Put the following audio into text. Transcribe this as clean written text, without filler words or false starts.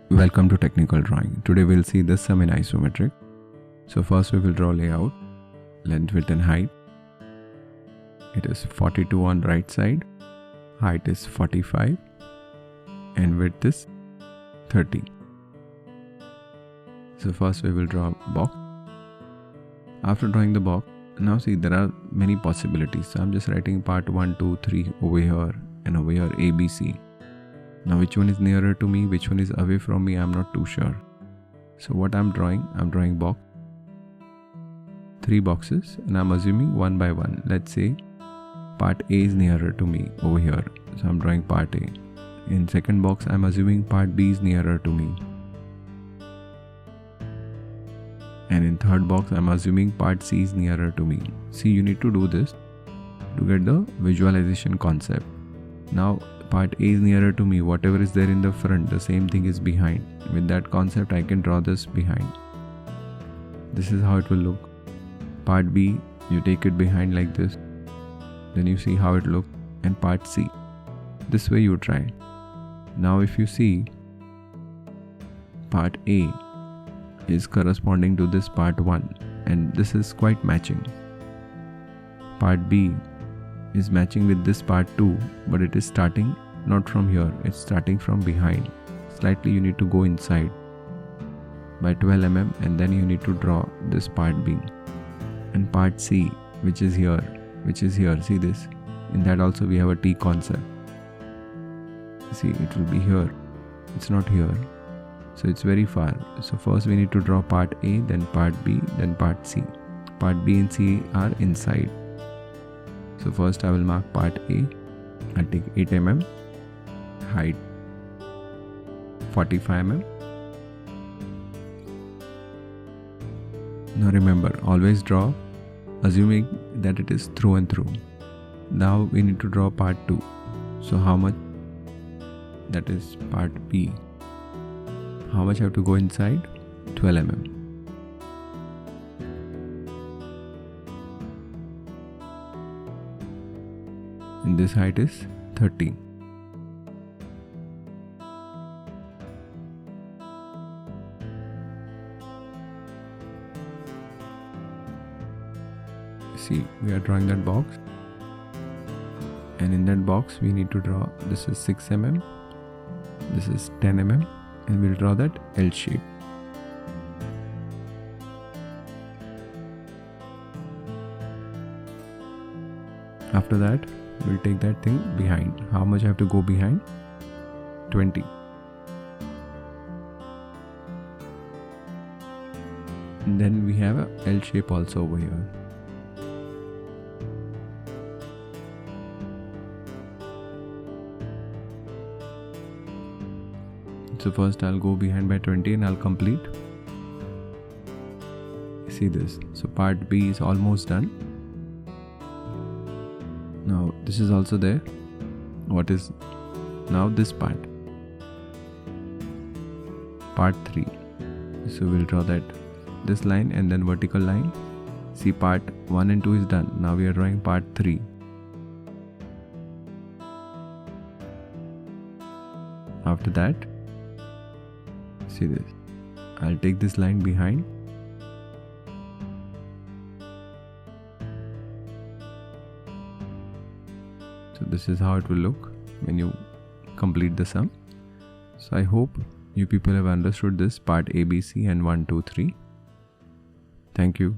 Welcome to Technical Drawing. Today we'll see this sum in isometric. So first we will draw layout, length, width and height. It is 42 on right side, height is 45 and width is 30. So first we will draw a box. After drawing the box, now see there are many possibilities. So I'm just writing part 1, 2, 3 over here and over here A, B, C. Now which one is nearer to me, which one is away from me, I'm not too sure. So what I'm drawing box, 3 boxes, and I'm assuming one by one. Let's say part A is nearer to me over here. So I'm drawing part A. In second box, I'm assuming part B is nearer to me. And in third box, I'm assuming part C is nearer to me. See, you need to do this to get the visualization concept. Now, part A is nearer to me. Whatever is there in the front, the same thing is behind. With that concept, I can draw this behind. This is how it will look. Part B, you take it behind like this. Then you see how it looks. And part C. This way you try. Now if you see, part A is corresponding to this part 1 and this is quite matching. Part B is matching with this part 2, but it is starting not from here, it's starting from behind. Slightly you need to go inside by 12 mm and then you need to draw this part B. And part C, which is here, see this, in that also we have a T concept. See, it will be here, it's not here. So it's very far. So first we need to draw part A, then part B, then part C. Part B and C are inside. So first I will mark part A. I'll take 8 mm, height 45 mm. Now remember, always draw assuming that it is through and through. Now we need to draw part 2. So how much? That is part B. How much I have to go inside? 12 mm. And this height is 30. See, we are drawing that box. And in that box we need to draw, this is 6 mm, this is 10 mm. And we'll draw that L shape. After that, we'll take that thing behind. How much I have to go behind? 20. And then we have a L shape also over here. So first I'll go behind by 20 and I'll complete. See this. So part B is almost done. Now this is also there. What is now this part? Part 3. So we'll draw that this line and then vertical line. See, part 1 and 2 is done. Now we are drawing part 3. After that, see this, I'll take this line behind. So this is how it will look when you complete the sum. So I hope you people have understood this part A, B, C and 1, 2, 3. Thank you.